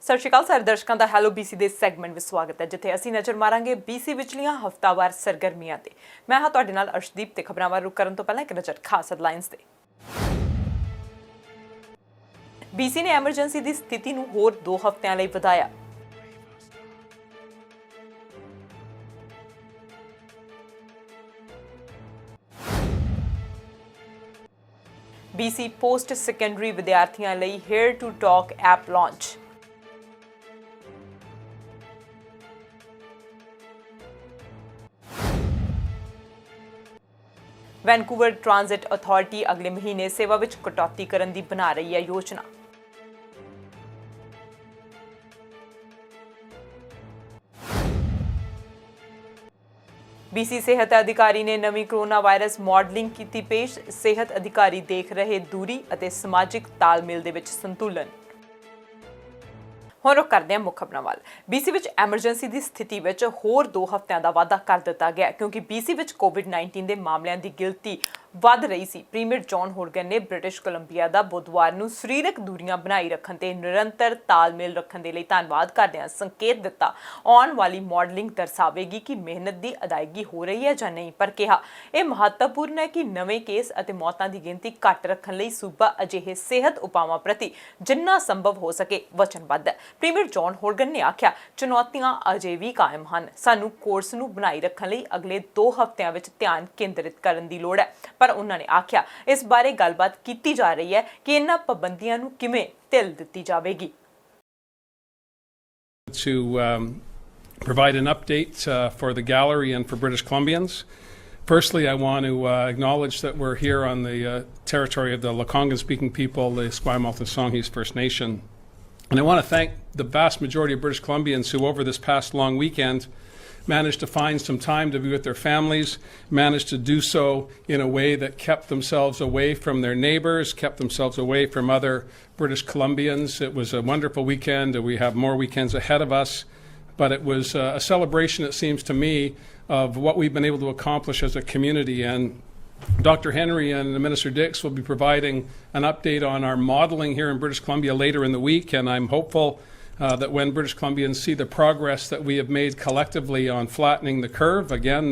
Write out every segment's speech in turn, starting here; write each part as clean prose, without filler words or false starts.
ਸਤਿ ਸ਼੍ਰੀ ਅਕਾਲ ਸਾਰੇ ਦਰਸ਼ਕਾਂ ਦਾ ਹੈਲੋ BC ਦੇ ਸੈਗਮੈਂਟ ਵਿੱਚ ਸਵਾਗਤ ਹੈ ਜਿੱਥੇ ਅਸੀਂ ਨਜ਼ਰ ਮਾਰਾਂਗੇ BC ਵਿਚਲੀਆਂ ਹਫ਼ਤਾਵਾਰ ਸਰਗਰਮੀਆਂ ਤੇ। ਮੈਂ ਹਾਂ ਤੁਹਾਡੇ ਨਾਲ ਅਰਸ਼ਦੀਪ ਤੇ ਖਬਰਾਂ ਵੱਲ ਰੁਕ ਕਰਨ ਤੋਂ ਪਹਿਲਾਂ ਇੱਕ ਨਜ਼ਰ ਖਾਸ ਹੈਡਲਾਈਨਸ ਤੇ। BC ਨੇ ਐਮਰਜੈਂਸੀ ਦੀ ਸਥਿਤੀ ਨੂੰ ਹੋਰ 2 ਹਫ਼ਤਿਆਂ ਲਈ ਵਧਾਇਆ। BC पोस्ट सैकेंडरी विद्यार्थियों ਲਈ here to talk app launch. Vancouver transit authority अगले महीने सेवा विच कटौती करन दी बना रही है योजना। BC सेहत अधिकारी ने नवी कोरोना वायरस मॉडलिंग की पेश। सेहत अधिकारी देख रहे दूरी ਅਤੇ ਸਮਾਜਿਕ ਤਾਲਮੇਲ ਦੇ ਵਿੱਚ ਸੰਤੁਲਨ। ਹੁਣ ਰੁਕ ਕਰਦੇ ਹਾਂ ਮੁੱਖ ਖਬਰਾਂ ਵੱਲ। BC ਵਿੱਚ ਐਮਰਜੈਂਸੀ ਦੀ ਸਥਿਤੀ ਵਿੱਚ ਹੋਰ 2 ਹਫ਼ਤਿਆਂ ਦਾ ਵਾਧਾ ਕਰ ਦਿੱਤਾ ਗਿਆ ਕਿਉਂਕਿ BC ਵਿੱਚ COVID-19 ਦੇ ਮਾਮਲਿਆਂ ਦੀ ਗਿਣਤੀ ਵੱਧ ਰਹੀ ਸੀ। ਪ੍ਰੀਮੀਅਰ ਜੌਨ ਹੋਰਗਨ ਨੇ ਬ੍ਰਿਟਿਸ਼ ਕੋਲੰਬੀਆ ਦਾ ਬੁੱਧਵਾਰ ਨੂੰ ਸਰੀਰਕ ਦੂਰੀਆਂ ਬਣਾਈ ਰੱਖਣ ਤੇ ਨਿਰੰਤਰ ਤਾਲਮੇਲ ਰੱਖਣ ਦੇ ਲਈ ਧੰਨਵਾਦ ਕਰਦਿਆਂ ਸੰਕੇਤ ਦਿੱਤਾ ਆਉਣ ਵਾਲੀ ਮਾਡਲਿੰਗ ਦਰਸਾਵੇਗੀ ਕਿ ਮਿਹਨਤ ਦੀ ਅਦਾਇਗੀ ਹੋ ਰਹੀ ਹੈ ਜਾਂ ਨਹੀਂ, ਪਰ ਕਿਹਾ ਇਹ ਮਹੱਤਵਪੂਰਨ ਹੈ ਕਿ ਨਵੇਂ ਕੇਸ ਅਤੇ ਮੌਤਾਂ ਦੀ ਗਿਣਤੀ ਘੱਟ ਰੱਖਣ ਲਈ ਸੂਬਾ ਅਜਿਹੇ ਸਿਹਤ ਉਪਾਵਾਂ ਪ੍ਰਤੀ ਜਿੰਨਾ ਸੰਭਵ ਹੋ ਸਕੇ ਵਚਨਬੱਧ ਹੈ। ਪ੍ਰੀਮੀਅਰ ਜੌਨ ਹੋਰਗਨ ਨੇ ਆਖਿਆ ਚੁਣੌਤੀਆਂ ਅਜੇ ਵੀ ਕਾਇਮ ਹਨ, ਸਾਨੂੰ ਕੋਰਸ ਨੂੰ ਬਣਾਈ ਰੱਖਣ ਲਈ ਅਗਲੇ 2 ਹਫ਼ਤਿਆਂ ਵਿੱਚ ਧਿਆਨ ਕੇਂਦਰਿਤ ਕਰਨ ਦੀ ਲੋੜ ਹੈ। ਪਰ ਉਹਨਾਂ ਨੇ ਆਖਿਆ ਇਸ ਬਾਰੇ ਗੱਲਬਾਤ ਕੀਤੀ ਜਾ ਰਹੀ ਹੈ ਕਿ ਇਹਨਾਂ ਪਾਬੰਦੀਆਂ ਨੂੰ ਕਿਵੇਂ ਢਿੱਲ ਦਿੱਤੀ ਜਾਵੇਗੀ। To provide an update for the gallery and for British Columbians. Firstly, I want to acknowledge that we're here on the territory of the Lekwungen-speaking people, the Esquimalt and Songhees First Nation. And I want to thank the vast majority of British Columbians who over this past long weekend managed to find some time to be with their families, managed to do so in a way that kept themselves away from their neighbours, kept themselves away from other British Columbians. It was a wonderful weekend, and we have more weekends ahead of us. But it was a celebration, it seems to me, of what we've been able to accomplish as a community. And Dr. Henry and Minister Dix will be providing an update on our modelling here in British Columbia later in the week, and I'm hopeful that when British Columbians see the progress that we have made collectively on flattening the curve, again,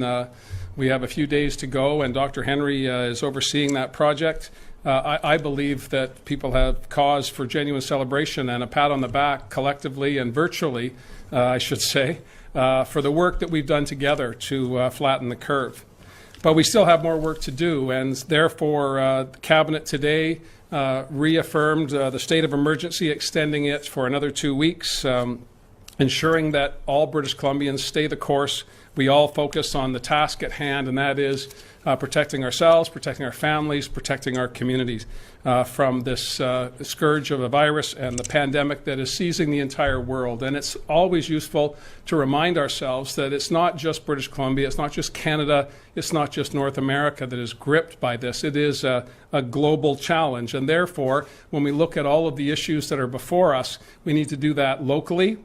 we have a few days to go, and Dr. Henry is overseeing that project. I believe that people have cause for genuine celebration and a pat on the back collectively and virtually, I should say, for the work that we've done together to flatten the curve. But we still have more work to do, and therefore the Cabinet today reaffirmed the state of emergency, extending it for another 2 weeks, ensuring that all British Columbians stay the course. We all focus on the task at hand, and that is protecting ourselves, protecting our families, protecting our communities from this scourge of a virus and the pandemic that is seizing the entire world. And it's always useful to remind ourselves that it's not just British Columbia, it's not just Canada, it's not just North America that is gripped by this. It is a global challenge. And therefore, when we look at all of the issues that are before us, we need to do that locally.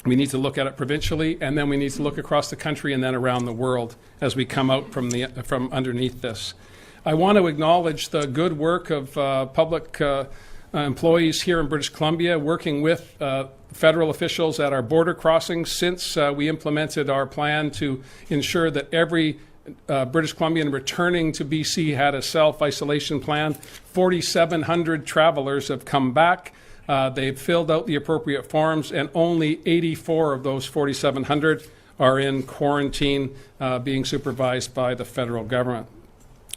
We need to look at it provincially, and then we need to look across the country and then around the world as we come out from underneath this. I want to acknowledge the good work of public employees here in British Columbia, working with federal officials at our border crossings since we implemented our plan to ensure that every British Columbian returning to BC had a self-isolation plan. 4,700 travellers have come back. They've filled out the appropriate forms, and only 84 of those 4,700 are in quarantine being supervised by the federal government.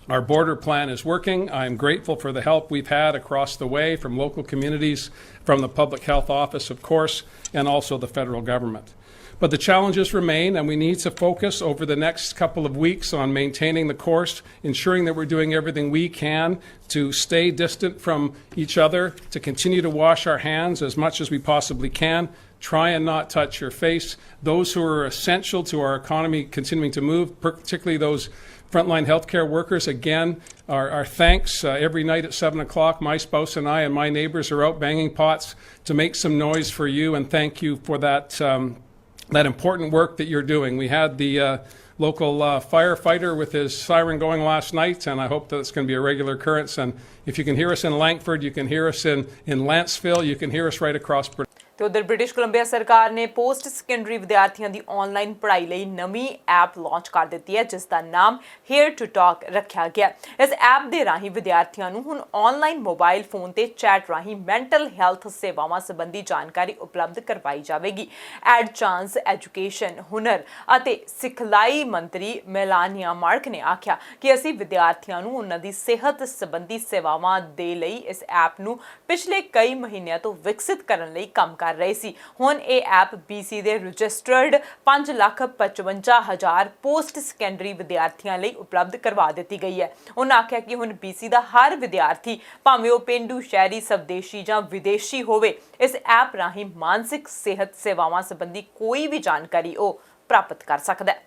Our border plan is working. I'm grateful for the help we've had across the way from local communities, from the Public Health Office, of course, and also the federal government. But the challenges remain, and we need to focus over the next couple of weeks on maintaining the course, ensuring that we're doing everything we can to stay distant from each other, to continue to wash our hands as much as we possibly can, try and not touch your face. Those who are essential to our economy continuing to move, particularly those frontline healthcare workers, again, our thanks. Every night at 7 o'clock, my spouse and I and my neighbours are out banging pots to make some noise for you, and thank you for that important work that you're doing. We had the local firefighter with his siren going last night, and I hope that it's going to be a regular occurrence. And if you can hear us in Langford, you can hear us in Lanceville, you can hear us right across Britain. ਤੇ ਉਧਰ British Columbia ਸਰਕਾਰ ਨੇ post secondary ਵਿਦਿਆਰਥੀਆਂ ਦੀ online ਪੜ੍ਹਾਈ ਲਈ ਨਵੀਂ app launch ਕਰ ਦਿੱਤੀ ਹੈ, ਜਿਸ ਦਾ ਨਾਮ ਹੇਅਰ ਟੂ ਟਾਕ ਰੱਖਿਆ ਗਿਆ। ਇਸ ਐਪ ਦੇ ਰਾਹੀਂ ਵਿਦਿਆਰਥੀਆਂ ਨੂੰ ਹੁਣ ਆਨਲਾਈਨ ਮੋਬਾਈਲ ਫੋਨ ਤੇ ਚੈਟ ਰਾਹੀਂ ਮੈਂਟਲ ਹੈਲਥ ਸੇਵਾਵਾਂ ਸੰਬੰਧੀ ਜਾਣਕਾਰੀ ਉਪਲਬਧ ਕਰਵਾਈ ਜਾਵੇਗੀ। ਐਡਵਾਂਸ ਐਜੂਕੇਸ਼ਨ, ਹੁਨਰ ਅਤੇ ਸਿਖਲਾਈ ਮੰਤਰੀ ਮੈਲਾਨੀਆ ਮਾਰਕ ਨੇ ਆਖਿਆ ਕਿ ਅਸੀਂ ਵਿਦਿਆਰਥੀਆਂ ਨੂੰ ਉਹਨਾਂ ਦੀ ਸਿਹਤ ਸੰਬੰਧੀ ਸੇਵਾਵਾਂ ਦੇ ਲਈ ਇਸ ਐਪ ਨੂੰ ਪਿਛਲੇ ਕਈ ਮਹੀਨਿਆਂ ਤੋਂ ਵਿਕਸਿਤ ਕਰਨ ਲਈ ਕੰਮ ਕਰ ਰਹੇ ਸੀ। ਹੁਣ ਇਹ ਐਪ BC ਦੇ ਰਜਿਸਟਰਡ 5,55,000 ਪੋਸਟ ਸੈਕੰਡਰੀ ਵਿਦਿਆਰਥੀਆਂ ਲਈ ਉਪਲਬਧ ਕਰਵਾ ਦਿੱਤੀ ਗਈ ਹੈ। ਉਹਨਾਂ ਆਖਿਆ ਕਿ ਹੁਣ BC ਦਾ ਹਰ ਵਿਦਿਆਰਥੀ, ਭਾਵੇਂ ਉਹ ਪੇਂਡੂ, ਸ਼ਹਿਰੀ, ਸਵਦੇਸ਼ੀ ਜਾਂ ਵਿਦੇਸ਼ੀ ਹੋਵੇ, ਇਸ ਐਪ ਰਾਹੀਂ ਮਾਨਸਿਕ ਸਿਹਤ ਸੇਵਾਵਾਂ ਸੰਬੰਧੀ ਕੋਈ ਵੀ ਜਾਣਕਾਰੀ ਉਹ ਪ੍ਰਾਪਤ ਕਰ ਸਕਦਾ ਹੈ।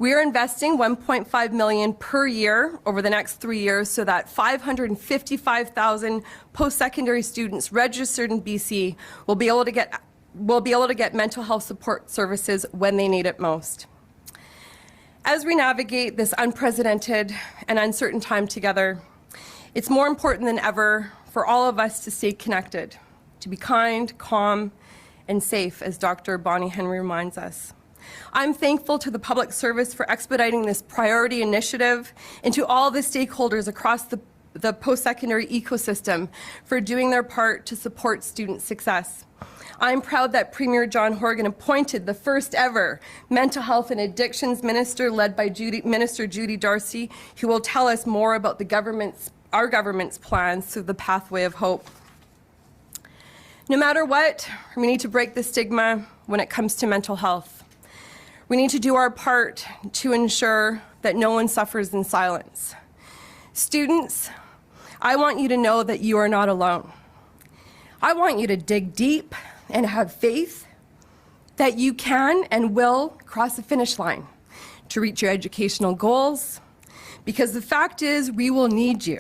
We are investing $1.5 million per year over the next 3 years so that 555,000 post-secondary students registered in BC will be able to get mental health support services when they need it most. As we navigate this unprecedented and uncertain time together, it's more important than ever for all of us to stay connected, to be kind, calm, and safe, as Dr. Bonnie Henry reminds us. I'm thankful to the public service for expediting this priority initiative and to all the stakeholders across the post-secondary ecosystem for doing their part to support student success. I'm proud that Premier John Horgan appointed the first ever Mental Health and Addictions Minister led by Minister Judy Darcy, who will tell us more about our government's plans through the pathway of hope. No matter what, we need to break the stigma when it comes to mental health. We need to do our part to ensure that no one suffers in silence. Students, I want you to know that you are not alone. I want you to dig deep and have faith that you can and will cross the finish line to reach your educational goals, because the fact is we will need you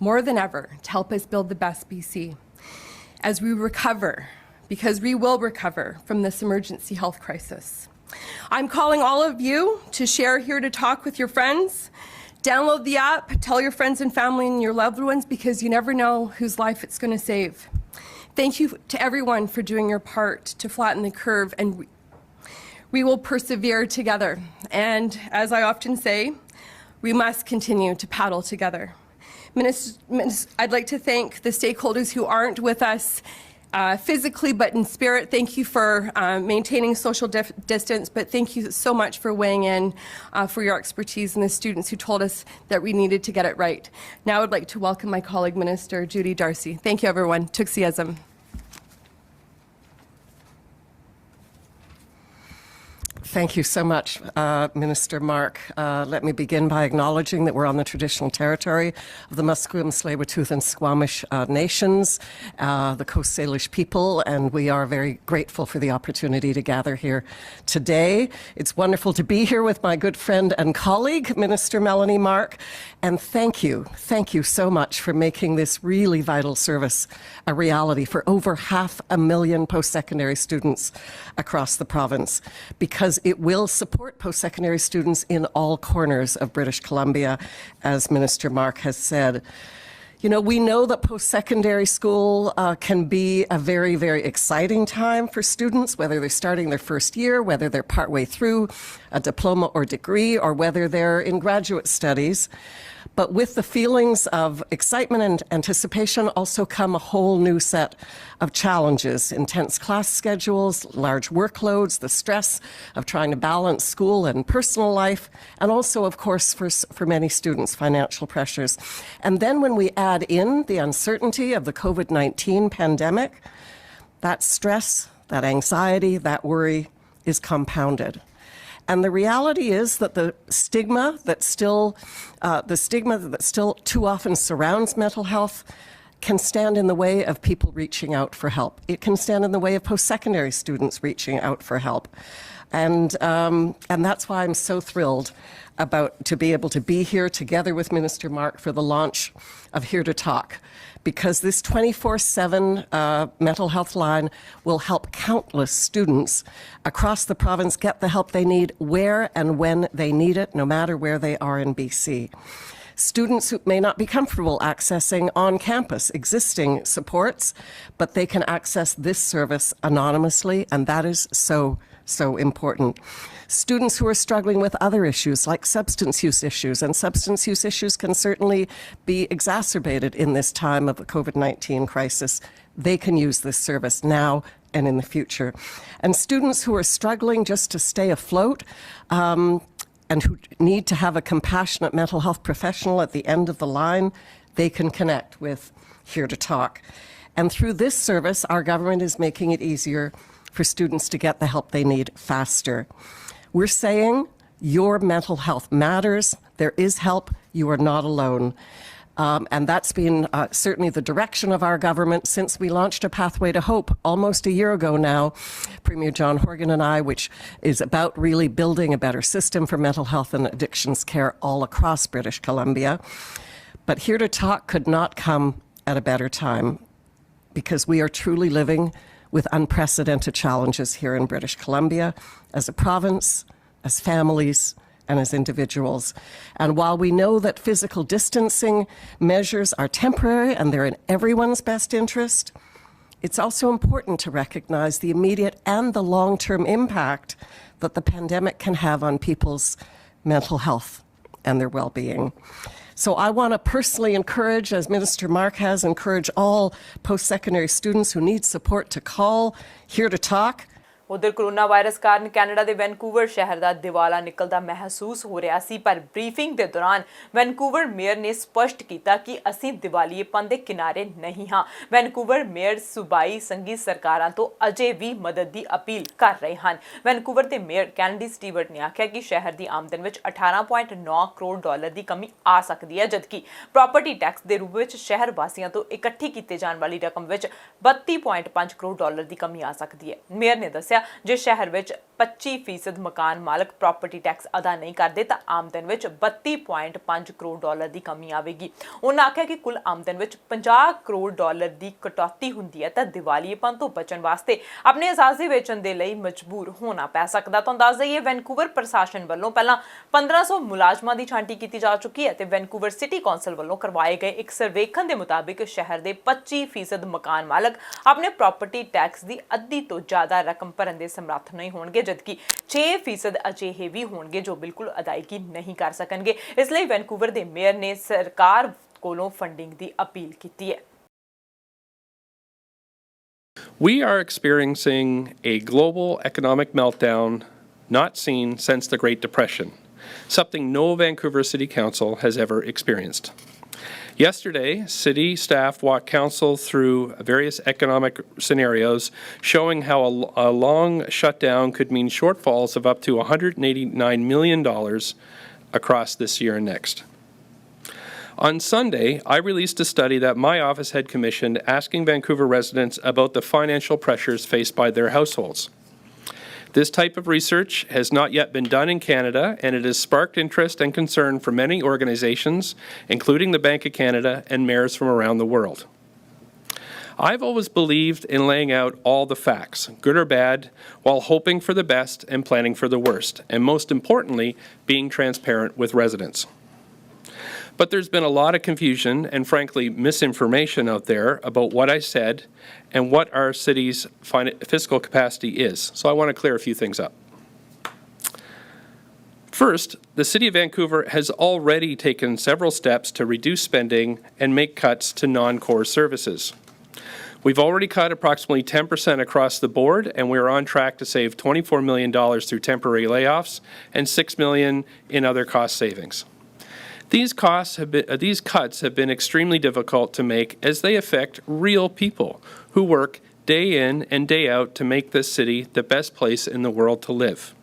more than ever to help us build the best BC as we recover, because we will recover from this emergency health crisis. I'm calling all of you to share Here to Talk with your friends. Download the app, tell your friends and family and your loved ones, because you never know whose life it's going to save. Thank you to everyone for doing your part to flatten the curve, and we will persevere together. And as I often say, we must continue to paddle together. I'd like to thank the stakeholders who aren't with us physically but in spirit. Thank you for maintaining social distance, but thank you so much for weighing in for your expertise, and the students who told us that we needed to get it right. Now I'd like to welcome my colleague, Minister Judy Darcy. Thank you, everyone. Tuksiasm. Thank you so much, Minister Mark. Let me begin by acknowledging that we're on the traditional territory of the Musqueam, Tsleil-Waututh and Squamish nations, the Coast Salish people, and we are very grateful for the opportunity to gather here today. It's wonderful to be here with my good friend and colleague, Minister Melanie Mark, and thank you so much for making this really vital service a reality for over 500,000 post-secondary students across the province, because it will support post-secondary students in all corners of British Columbia, as Minister Mark has said. You know, we know that post-secondary school can be a very, very exciting time for students, whether they're starting their first year, whether they're partway through a diploma or degree, or whether they're in graduate studies. But with the feelings of excitement and anticipation also come a whole new set of challenges: intense class schedules, large workloads, the stress of trying to balance school and personal life, and also, of course, for many students, financial pressures. And then when we add in the uncertainty of the COVID-19 pandemic, that stress, that anxiety, that worry is compounded. And the reality is that the stigma that still too often surrounds mental health can stand in the way of people reaching out for help. It can stand in the way of post-secondary students reaching out for help. And that's why I'm so thrilled to be able to be here together with Minister Mark for the launch of Here to Talk, because this 24/7 mental health line will help countless students across the province get the help they need where and when they need it, no matter where they are in BC. Students who may not be comfortable accessing on-campus existing supports, but they can access this service anonymously, and that is so important. Students who are struggling with other issues like substance use issues, and substance use issues can certainly be exacerbated in this time of the COVID-19 crisis. They can use this service now and in the future. And students who are struggling just to stay afloat and who need to have a compassionate mental health professional at the end of the line, they can connect with Here to Talk. And through this service, our government is making it easier for students to get the help they need faster. We're saying your mental health matters. There is help. You are not alone. And that's been certainly the direction of our government since we launched A Pathway to Hope almost a year ago now, Premier John Horgan and I, which is about really building a better system for mental health and addictions care all across British Columbia. But Here to Talk could not come at a better time, because we are truly living with unprecedented challenges here in British Columbia as a province, as families, and as individuals. And while we know that physical distancing measures are temporary and they're in everyone's best interest, it's also important to recognize the immediate and the long-term impact that the pandemic can have on people's mental health and their well-being. So I want to personally encourage, as Minister Mark has, encourage all post-secondary students who need support to call Here to Talk. उधर corona virus कारण Canada ਦੇ Vancouver ਸ਼ਹਿਰ ਦਾ ਦਿਵਾਲਾ ਨਿਕਲਦਾ ਮਹਿਸੂਸ ਹੋ ਰਿਹਾ ਸੀ, ਪਰ briefing ਦੇ ਦੌਰਾਨ ਵੈਨਕੂਵਰ ਮੇਅਰ ਨੇ ਸਪਸ਼ਟ ਕੀਤਾ ਕਿ ਅਸੀਂ ਦਿਵਾਲੀਏਪਨ ਦੇ ਕਿਨਾਰੇ ਨਹੀਂ ਹਾਂ। ਵੈਨਕੂਵਰ ਮੇਅਰ ਸੂਬਾਈ ਸੰਘੀ ਸਰਕਾਰਾਂ ਤੋਂ ਅਜੇ ਵੀ ਮਦਦ ਦੀ ਅਪੀਲ ਕਰ ਰਹੇ ਹਨ। ਵੈਨਕੂਵਰ ਦੇ ਮੇਅਰ ਕੈਨਡੀ ਸਟੀਵਰਟ ਨੇ ਆਖਿਆ ਕਿ ਸ਼ਹਿਰ ਦੀ ਆਮਦਨ ਵਿੱਚ 18.9 ਕਰੋੜ ਡਾਲਰ ਦੀ ਕਮੀ ਆ ਸਕਦੀ ਹੈ, ਜਦਕਿ ਪ੍ਰਾਪਰਟੀ ਟੈਕਸ ਦੇ ਰੂਪ ਵਿੱਚ ਸ਼ਹਿਰ ਵਾਸੀਆਂ ਤੋਂ ਇਕੱਠੀ ਕੀਤੇ ਜਾਣ ਵਾਲੀ ਰਕਮ ਵਿੱਚ 32.5 ਕਰੋੜ ਡਾਲਰ ਦੀ ਕਮੀ ਆ ਸਕਦੀ ਹੈ। ਮੇਅਰ ਨੇ ਦੱਸਿਆ ਜੇ ਸ਼ਹਿਰ ਵਿੱਚ 25% ਮਕਾਨ ਮਾਲਕ ਪ੍ਰਾਪਰਟੀ ਟੈਕਸ ਅਦਾ ਨਹੀਂ ਕਰਦੇ ਤਾਂ ਆਮਦਨ ਵਿੱਚ 32.5 ਕਰੋੜ ਡਾਲਰ ਦੀ ਕਮੀ ਆਵੇਗੀ। ਉਹਨਾਂ ਆਖਿਆ ਕਿ ਕੁੱਲ ਆਮਦਨ ਵਿੱਚ 50 ਕਰੋੜ ਡਾਲਰ ਦੀ ਕਟੌਤੀ ਹੁੰਦੀ ਹੈ ਤਾਂ ਦਿਵਾਲੀਏਪਨ ਤੋਂ ਬਚਣ ਵਾਸਤੇ ਆਪਣੇ ਅਸਾਜ਼ੇ ਵੇਚਣ ਦੇ ਲਈ ਮਜਬੂਰ ਹੋਣਾ ਪੈ ਸਕਦਾ। ਤੁਹਾਨੂੰ ਦੱਸ ਦਈਏ ਵੈਨਕੂਵਰ ਪ੍ਰਸ਼ਾਸਨ ਵੱਲੋਂ ਪਹਿਲਾਂ 1500 ਮੁਲਾਜ਼ਮਾਂ ਦੀ ਛਾਂਟੀ ਕੀਤੀ ਜਾ ਚੁੱਕੀ ਹੈ ਤੇ ਵੈਨਕੂਵਰ ਸਿਟੀ ਕੌਂਸਲ ਵੱਲੋਂ ਕਰਵਾਏ ਗਏ ਇੱਕ ਸਰਵੇਖਣ ਦੇ ਮੁਤਾਬਿਕ ਸ਼ਹਿਰ ਦੇ 25% ਮਕਾਨ ਮਾਲਕ ਆਪਣੇ ਪ੍ਰਾਪਰਟੀ ਟੈਕਸ ਦੀ ਅੱਧੀ ਤੋਂ ਜ਼ਿਆਦਾ ਰਕਮ ਭਰਨ ਦੇ ਸਮਰੱਥ ਨਹੀਂ ਹੋਣਗੇ, ਜਦਕਿ 6% ਅਜਿਹੇ ਵੀ ਹੋਣਗੇ ਜੋ ਬਿਲਕੁਲ ਅਦਾਇਗੀ ਨਹੀਂ ਕਰ ਸਕਣਗੇ। ਇਸ ਲਈ ਵੈਨਕੂਵਰ ਦੇ ਮੇਅਰ ਨੇ ਸਰਕਾਰ ਕੋਲੋਂ ਫੰਡਿੰਗ ਦੀ ਅਪੀਲ ਕੀਤੀ ਹੈ। We are experiencing a global economic meltdown not seen since the Great Depression, something no Vancouver City Council has ever experienced. Yesterday, city staff walked council through various economic scenarios showing how a long shutdown could mean shortfalls of up to $189 million across this year and next. On Sunday, I released a study that my office had commissioned asking Vancouver residents about the financial pressures faced by their households. This type of research has not yet been done in Canada, and it has sparked interest and concern for many organizations, including the Bank of Canada and mayors from around the world. I've always believed in laying out all the facts, good or bad, while hoping for the best and planning for the worst, and most importantly, being transparent with residents. But there's been a lot of confusion and, frankly, misinformation out there about what I said and what our city's fiscal capacity is. So I want to clear a few things up. First, the City of Vancouver has already taken several steps to reduce spending and make cuts to non-core services. We've already cut approximately 10% across the board, and we are on track to save $24 million through temporary layoffs and $6 million in other cost savings. These cuts have been extremely difficult to make as they affect real people who work day in and day out to make this city the best place in the world to live.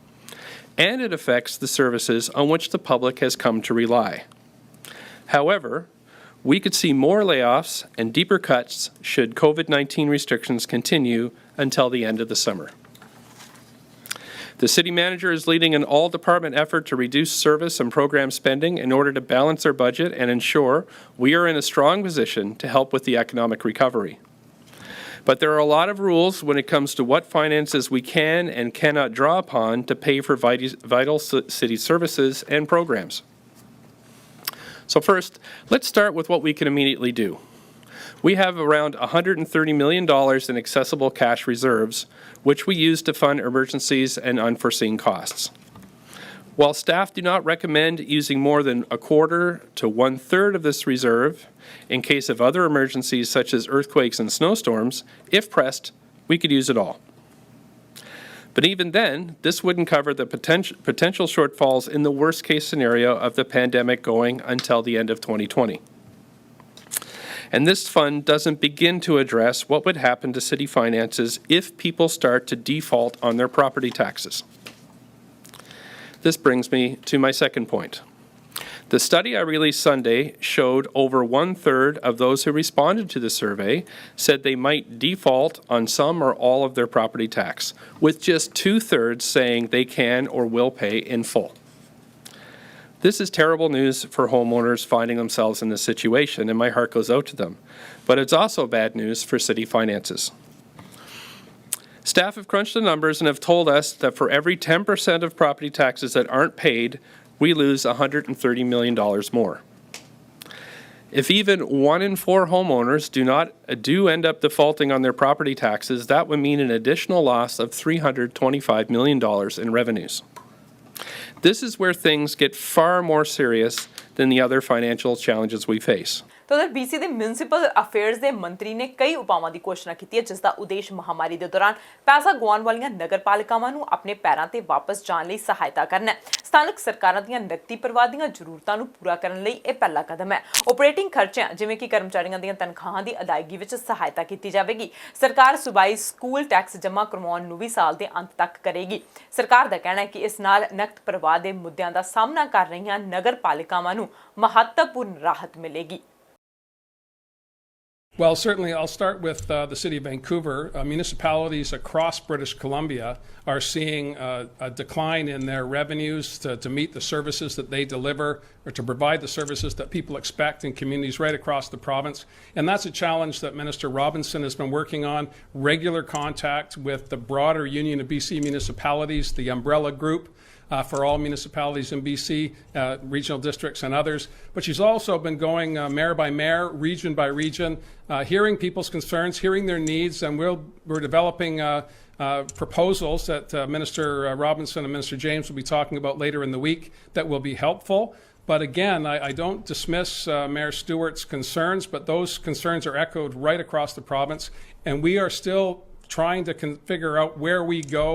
And it affects the services on which the public has come to rely. However, we could see more layoffs and deeper cuts should COVID-19 restrictions continue until the end of the summer. The city manager is leading an all-department effort to reduce service and program spending in order to balance our budget and ensure we are in a strong position to help with the economic recovery. But there are a lot of rules when it comes to what finances we can and cannot draw upon to pay for vital city services and programs. So first, let's start with what we can immediately do. We have around $130 million in accessible cash reserves, which we use to fund emergencies and unforeseen costs. While staff do not recommend using more than a quarter to 1/3 of this reserve in case of other emergencies such as earthquakes and snowstorms, if pressed, we could use it all. But even then, this wouldn't cover the potential shortfalls in the worst-case scenario of the pandemic going until the end of 2020. And this fund doesn't begin to address what would happen to city finances if people start to default on their property taxes. This brings me to my second point. The study I released Sunday showed over 1/3 of those who responded to the survey said they might default on some or all of their property tax, with just 2/3 saying they can or will pay in full. This is terrible news for homeowners finding themselves in this situation, and my heart goes out to them. But it's also bad news for city finances. Staff have crunched the numbers and have told us that for every 10% of property taxes that aren't paid, we lose $130 million more. If even 1 in 4 homeowners do end up defaulting on their property taxes, that would mean an additional loss of $325 million in revenues. This is where things get far more serious than the other financial challenges we face. तो उधर BC ਦੇ municipal affairs ਦੇ ਮੰਤਰੀ ਨੇ ਕਈ ਉਪਾਵਾਂ ਦੀ ਘੋਸ਼ਣਾ ਕੀਤੀ ਹੈ ਜਿਸ ਦਾ ਉਦੇਸ਼ ਮਹਾਮਾਰੀ ਦੇ ਦੌਰਾਨ ਪੈਸਾ ਗਵਾਉਣ ਵਾਲੀਆਂ ਨਗਰਪਾਲਿਕਾਵਾਂ ਨੂੰ ਆਪਣੇ ਪੈਰਾਂ ਤੇ ਵਾਪਸ ਜਾਣ ਲਈ ਸਹਾਇਤਾ ਕਰਨਾ ਹੈ। ਸਥਾਨਕ ਸਰਕਾਰਾਂ ਦੀਆਂ ਨਕਦੀ ਪ੍ਰਵਾਹ ਦੀਆਂ ਜ਼ਰੂਰਤਾਂ ਨੂੰ ਪੂਰਾ ਕਰਨ ਲਈ ਇਹ ਪਹਿਲਾ ਕਦਮ ਹੈ। ਆਪਰੇਟਿੰਗ ਖਰਚਿਆਂ ਜਿਵੇਂ ਕਿ ਕਰਮਚਾਰੀਆਂ ਦੀਆਂ ਤਨਖਾਹਾਂ ਦੀ ਅਦਾਇਗੀ ਵਿੱਚ ਸਹਾਇਤਾ ਕੀਤੀ ਜਾਵੇਗੀ। ਸਰਕਾਰ ਸੂਬਾਈ ਸਕੂਲ ਟੈਕਸ ਜਮ੍ਹਾਂ ਕਰਵਾਉਣ ਨੂੰ ਵੀ ਸਾਲ ਦੇ ਅੰਤ ਤੱਕ ਕਰੇਗੀ। ਸਰਕਾਰ ਦਾ ਕਹਿਣਾ ਹੈ ਕਿ ਇਸ ਨਾਲ ਨਕਦ ਪ੍ਰਵਾਹ ਦੇ ਮੁੱਦਿਆਂ ਦਾ ਸਾਹਮਣਾ ਕਰ ਰਹੀਆਂ ਨਗਰਪਾਲਿਕਾਵਾਂ ਨੂੰ ਮਹੱਤਵਪੂਰਨ ਰਾਹਤ ਮਿਲੇਗੀ। Well, certainly I'll start with the City of Vancouver. Municipalities across British Columbia are seeing a decline in their revenues to meet the services that they deliver or to provide the services that people expect in communities right across the province. And that's a challenge that Minister Robinson has been working on, regular contact with the broader Union of BC Municipalities, the umbrella group. For all municipalities in BC, regional districts and others. But she's also been going mayor by mayor, region by region, hearing people's concerns, hearing their needs, and we're developing proposals that Minister Robinson and Minister James will be talking about later in the week that will be helpful. But again, I don't dismiss Mayor Stewart's concerns, but those concerns are echoed right across the province, and we are still trying to figure out where we go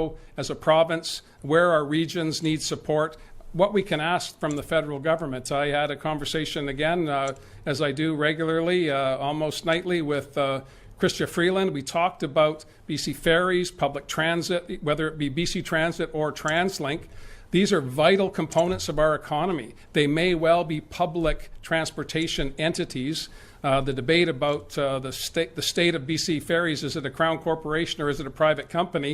as a province, where our regions need support, what we can ask from the federal government. I had a conversation again, as I do regularly, almost nightly, with Christia Freeland. We talked about BC Ferries, public transit, whether it be BC Transit or TransLink. These are vital components of our economy. They may well be public transportation entities. The debate about the state of BC Ferries, is it a Crown corporation or is it a private company?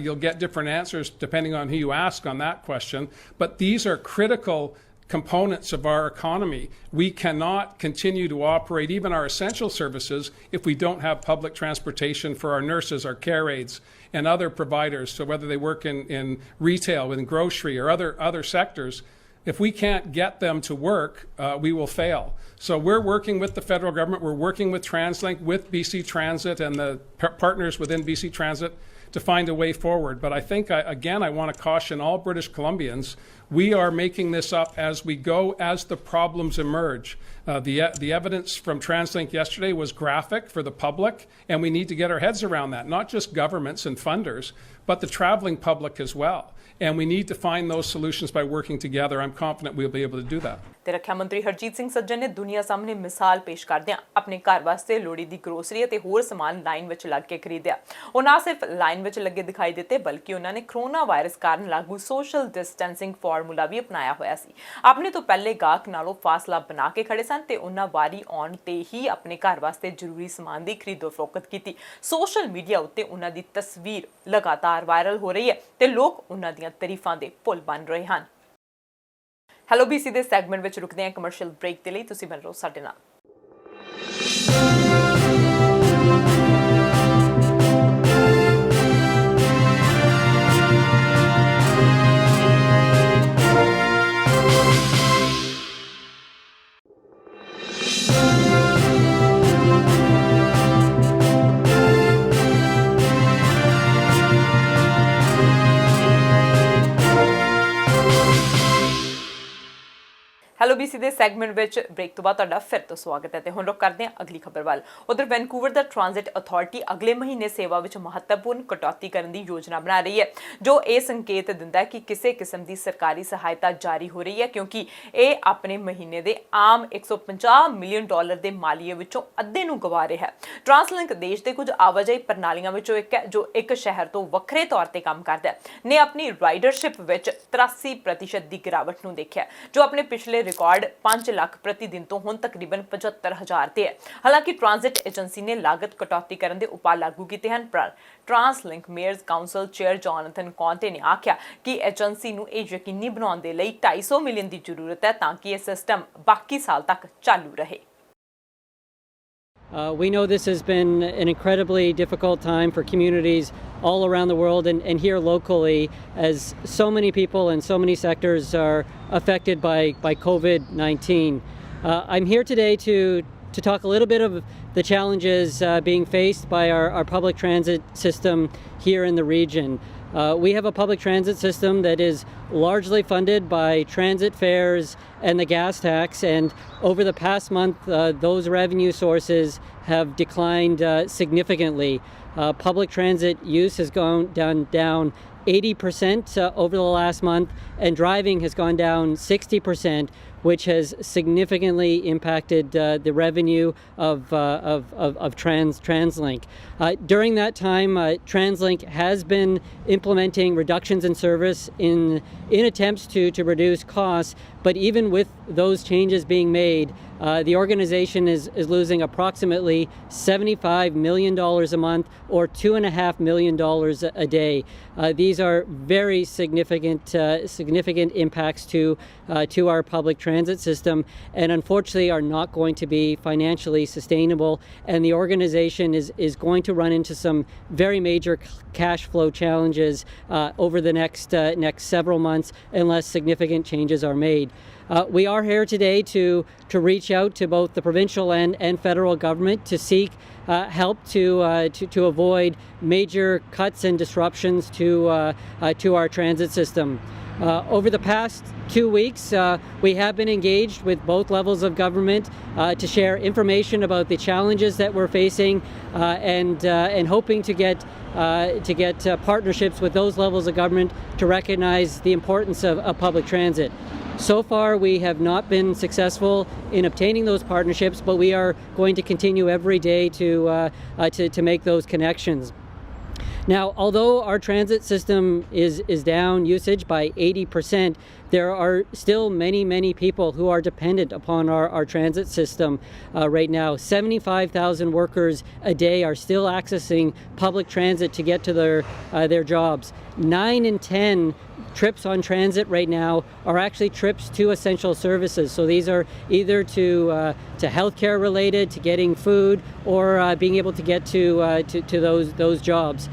You'll get different answers depending on who you ask on that question. But these are critical components of our economy. We cannot continue to operate even our essential services if we don't have public transportation for our nurses, our care aides, and other providers. So whether they work in retail, in grocery, or other sectors, if we can't get them to work, we will fail. So we're working with the federal government, we're working with TransLink, with BC Transit and the partners within BC Transit to find a way forward. But I think, again, I want to caution all British Columbians, we are making this up as we go, as the problems emerge. The evidence from TransLink yesterday was graphic for the public, and we need to get our heads around that, not just governments and funders, but the traveling public as well. And we need to find those solutions by working together. I'm confident we'll be able to do that. ਤੇ ਰੱਖਿਆ ਮੰਤਰੀ ਹਰਜੀਤ ਸਿੰਘ ਸੱਜਣ ਨੇ ਦੁਨੀਆ ਸਾਹਮਣੇ ਮਿਸਾਲ ਪੇਸ਼ ਕਰਦਿਆਂ ਆਪਣੇ ਘਰ ਵਾਸਤੇ ਲੋੜੀ ਦੀ ਗਰੋਸਰੀ ਅਤੇ ਹੋਰ ਸਮਾਨ ਲਾਈਨ ਵਿੱਚ ਲੱਗ ਕੇ ਖਰੀਦਿਆ। ਉਹ ਨਾ ਸਿਰਫ ਲਾਈਨ ਵਿੱਚ ਲੱਗੇ ਦਿਖਾਈ ਦਿੱਤੇ ਬਲਕਿ ਉਹਨਾਂ ਨੇ ਕਰੋਨਾ ਵਾਇਰਸ ਕਾਰਨ ਲਾਗੂ ਸੋਸ਼ਲ ਡਿਸਟੈਂਸਿੰਗ ਫਾਰਮੂਲਾ ਵੀ ਅਪਣਾਇਆ ਹੋਇਆ ਸੀ। ਆਪਣੇ ਤੋਂ ਪਹਿਲੇ ਗਾਹਕ ਨਾਲੋਂ ਫਾਸਲਾ ਬਣਾ ਕੇ ਖੜੇ ਸਨ ਤੇ ਉਹਨਾਂ ਵਾਰੀ ਆਉਣ ਤੇ ਹੀ ਆਪਣੇ ਘਰ ਵਾਸਤੇ ਜ਼ਰੂਰੀ ਸਮਾਨ ਦੀ ਖਰੀਦੋ ਫਰੋਖਤ ਕੀਤੀ। ਸੋਸ਼ਲ ਮੀਡੀਆ ਉੱਤੇ ਉਹਨਾਂ ਦੀ ਤਸਵੀਰ ਲਗਾਤਾਰ ਵਾਇਰਲ ਹੋ ਰਹੀ ਹੈ ਤੇ ਲੋਕ ਉਹਨਾਂ ਦੀਆਂ ਤਾਰੀਫਾਂ ਦੇ ਪੁੱਲ ਬਣ ਰਹੇ ਹਨ। ਹੈਲੋ BC ਦੇ ਸੈਗਮੈਂਟ ਵਿੱਚ ਰੁਕਦੇ ਹਾਂ ਕਮਰਸ਼ੀਅਲ ਬ੍ਰੇਕ ਦੇ ਲਈ, ਤੁਸੀਂ ਬਣ ਰਹੋ ਸਾਡੇ ਨਾਲ। ਹੈਲੋ BC ਦੇ ਸੈਗਮੈਂਟ ਵਿੱਚ ਬ੍ਰੇਕ ਤੋਂ ਬਾਅਦ ਤੁਹਾਡਾ ਫਿਰ ਤੋਂ ਸਵਾਗਤ ਹੈ ਤੇ ਹੁਣ ਰੁਕ ਕਰਦੇ ਹਾਂ ਅਗਲੀ ਖਬਰ ਵੱਲ। ਉਧਰ ਵੈਨਕੂਵਰ ਦਾ ਟ੍ਰਾਂਜ਼ਿਟ ਅਥਾਰਟੀ ਅਗਲੇ ਮਹੀਨੇ ਸੇਵਾ ਵਿੱਚ ਮਹੱਤਵਪੂਰਨ ਕਟੌਤੀ ਕਰਨ ਦੀ ਯੋਜਨਾ ਬਣਾ ਰਹੀ ਹੈ, ਜੋ ਇਹ ਸੰਕੇਤ ਦਿੰਦਾ ਹੈ ਕਿ ਕਿਸੇ ਕਿਸਮ ਦੀ ਸਰਕਾਰੀ ਸਹਾਇਤਾ ਜਾਰੀ ਹੋ ਰਹੀ ਹੈ, ਕਿਉਂਕਿ ਇਹ ਆਪਣੇ ਮਹੀਨੇ ਦੇ ਆਮ $150 ਮਿਲੀਅਨ ਦੇ ਮਾਲੀਏ ਵਿੱਚੋਂ ਅੱਧੇ ਨੂੰ ਗਵਾ ਰਿਹਾ ਹੈ। ਟ੍ਰਾਂਸਲਿੰਕ ਦੇਸ਼ ਦੇ ਕੁਝ ਆਵਾਜਾਈ ਪ੍ਰਣਾਲੀਆਂ ਵਿੱਚੋਂ ਇੱਕ ਹੈ ਜੋ ਇੱਕ ਸ਼ਹਿਰ ਤੋਂ ਵੱਖਰੇ ਤੌਰ ਤੇ ਕੰਮ ਕਰਦਾ ਹੈ, ਨੇ ਆਪਣੀ ਰਾਈਡਰਸ਼ਿਪ ਵਿੱਚ 83% ਦੀ ਗਿਰਾਵਟ ਨੂੰ ਦੇਖਿਆ, ਜੋ ਆਪਣੇ ਪਿਛਲੇ ਰਿਕਾਰਡ 5 ਲੱਖ ਪ੍ਰਤੀ ਦਿਨ ਤੋਂ ਹੁਣ ਤਕਰੀਬਨ 75,000 ਤੇ ਹੈ। ਹਾਲਾਂਕਿ ਟ੍ਰਾਂਜ਼ਿਟ ਏਜੰਸੀ ਨੇ ਲਾਗਤ ਕਟੌਤੀ ਕਰਨ ਦੇ ਉਪਾਅ ਲਾਗੂ ਕੀਤੇ ਹਨ, ਪਰ ਟ੍ਰਾਂਸਲਿੰਕ ਮੇਅਰਜ਼ ਕਾਉਂਸਲ ਚੇਅਰ ਜੋਨਾਥਨ ਕੌਂਟੇ ਨੇ ਆਖਿਆ ਕਿ ਏਜੰਸੀ ਨੂੰ ਇਹ ਯਕੀਨੀ ਬਣਾਉਣ ਦੇ ਲਈ 250 ਮਿਲੀਅਨ ਦੀ ਜ਼ਰੂਰਤ ਹੈ ਤਾਂ ਕਿ ਇਹ ਸਿਸਟਮ ਬਾਕੀ ਸਾਲ ਤੱਕ ਚਾਲੂ ਰਹੇ। We know this has been an incredibly difficult time for communities all around the world and here locally, as so many people and so many sectors are affected by COVID-19. I'm here today to talk a little bit of the challenges being faced by our public transit system here in the region. We have a public transit system that is largely funded by transit fares and the gas tax, and over the past month those revenue sources have declined significantly. Public transit use has gone down 80% over the last month, and driving has gone down 60%, which has significantly impacted the revenue of TransLink. During that time, TransLink has been implementing reductions in service in attempts to reduce costs, but even with those changes being made, the organization is losing approximately $75 million a month, or $2.5 million a day. These are very significant impacts to our public transit system, and unfortunately are not going to be financially sustainable, and the organization is going to run into some very major cash flow challenges over the next several months unless significant changes are made. We are here today to reach out to both the provincial and federal government to seek help to avoid major cuts and disruptions to our transit system. Over the past 2 weeks, we have been engaged with both levels of government to share information about the challenges that we're facing, and hoping to get partnerships with those levels of government to recognize the importance of public transit. So far, we have not been successful in obtaining those partnerships, but we are going to continue every day to make those connections. Now, although our transit system is down usage by 80%, there are still many people who are dependent upon our transit system right now. 75,000 workers a day are still accessing public transit to get to their jobs. 9 in 10 trips on transit right now are actually trips to essential services. So these are either to healthcare related, to getting food, or being able to get to those jobs.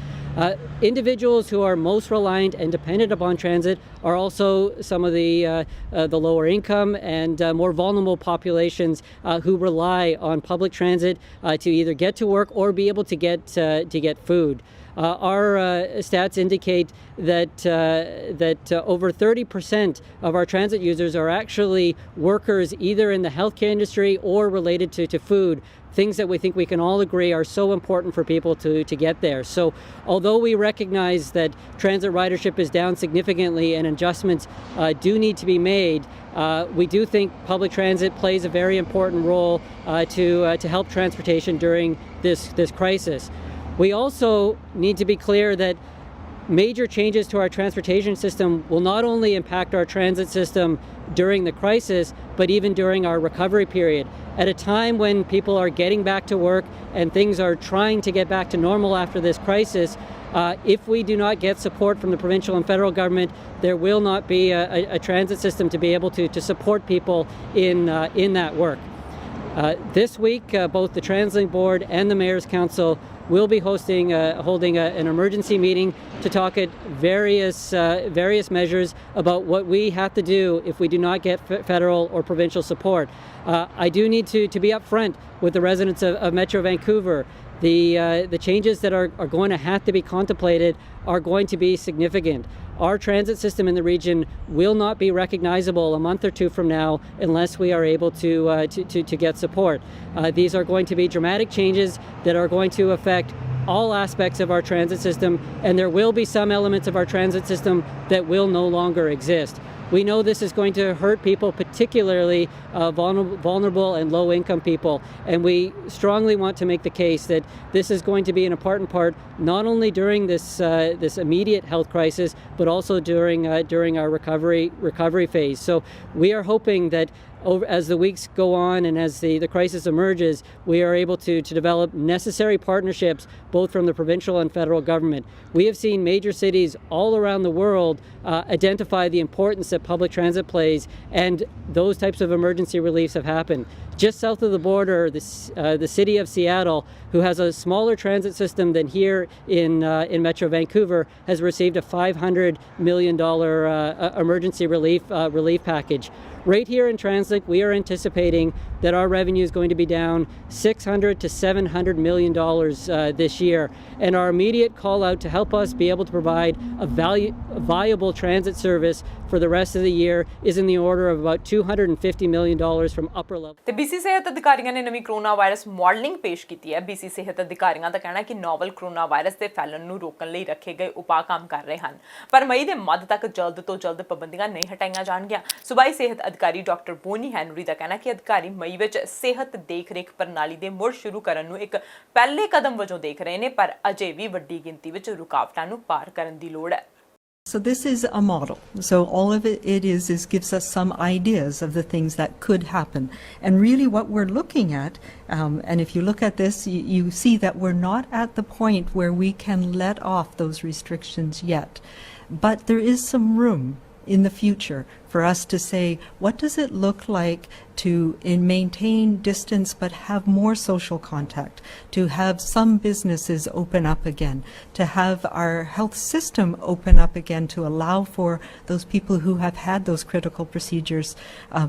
Individuals who are most reliant and dependent upon transit are also some of the lower income and more vulnerable populations who rely on public transit to either get to work or be able to get food. Our stats indicate that over 30% of our transit users are actually workers either in the healthcare industry or related to food, things that we think we can all agree are so important for people to get there. So although we recognize that transit ridership is down significantly and adjustments do need to be made, we do think public transit plays a very important role to help transportation during this crisis. We also need to be clear that major changes to our transportation system will not only impact our transit system during the crisis, but even during our recovery period. At a time when people are getting back to work and things are trying to get back to normal after this crisis, if we do not get support from the provincial and federal government, there will not be a transit system to be able to support people in that work. This week, both the TransLink Board and the Mayor's Council will be holding an emergency meeting to talk at various measures about what we have to do if we do not get federal or provincial support. I do need to be upfront with the residents of Metro Vancouver The changes that are going to have to be contemplated are going to be significant. Our transit system in the region will not be recognizable a month or two from now unless we are able to get support. These are going to be dramatic changes that are going to affect all aspects of our transit system, and there will be some elements of our transit system that will no longer exist. We know this is going to hurt people, particularly vulnerable and low-income people, and we strongly want to make the case that this is going to be an important part not only during this immediate health crisis, but also during our recovery phase. So we are hoping that as the weeks go on and as the crisis emerges, we are able to develop necessary partnerships both from the provincial and federal government. We have seen major cities all around the world identify the importance that public transit plays, and those types of emergency reliefs have happened. Just south of the border, the city of Seattle, who has a smaller transit system than here in Metro Vancouver, has received a $500 million emergency relief package. Right here in transit, we are anticipating that our revenue is going to be down $600 to $700 million this year. And our immediate call out to help us be able to provide a viable transit service for the rest of the year is in the order of about $250 million from upper level. ਤੇ BC ਸਿਹਤ ਅਧਿਕਾਰੀਆਂ ਨੇ ਨਵੀਂ corona virus modelling ਪੇਸ਼ ਕੀਤੀ ਹੈ। BC ਸਿਹਤ ਅਧਿਕਾਰੀਆਂ ਦਾ ਕਹਿਣਾ ਹੈ ਕਿ ਨੋਵਲ ਕਰੋਨਾ ਵਾਇਰਸ ਦੇ ਫੈਲਣ ਨੂੰ ਰੋਕਣ ਲਈ ਰੱਖੇ ਗਏ ਉਪਾਅ ਕੰਮ ਕਰ ਰਹੇ ਹਨ, ਪਰ ਮਈ ਦੇ ਮੱਧ ਤੱਕ ਜਲਦ ਤੋਂ ਜਲਦ ਪਾਬੰਦੀਆਂ ਨਹੀਂ ਹਟਾਈਆਂ ਜਾਣਗੀਆਂ। ਸੂਬਾਈ ਸਿਹਤ ਅਧਿਕਾਰੀ ਡਾਕਟਰ ਬੋਨੀ ਹੈਨਰੀ ਦਾ ਕਹਿਣਾ ਕਿ ਅਧਿਕਾਰੀ ਮਈ ਵਿੱਚ ਸਿਹਤ ਦੇਖ-ਰੇਖ ਪ੍ਰਣਾਲੀ ਦੇ ਮੁੜ ਸ਼ੁਰੂ ਕਰਨ ਨੂੰ ਇੱਕ ਪਹਿਲੇ ਕਦਮ ਵਜੋਂ ਦੇਖ ਰਹੇ ਨੇ, ਪਰ ਅਜੇ ਵੀ ਵੱਡੀ ਗਿਣਤੀ ਵਿੱਚ ਰੁਕਾਵਟਾਂ ਨੂੰ ਪਾਰ ਕਰਨ ਦੀ ਲੋੜ ਹੈ। So this is a model. So all of it is gives us some ideas of the things that could happen. And really what we're looking at, and if you look at this, you see that we're not at the point where we can let off those restrictions yet. But there is some room in the future for us to say, what does it look like to maintain distance but have more social contact, to have some businesses open up again, to have our health system open up again to allow for those people who have had those critical procedures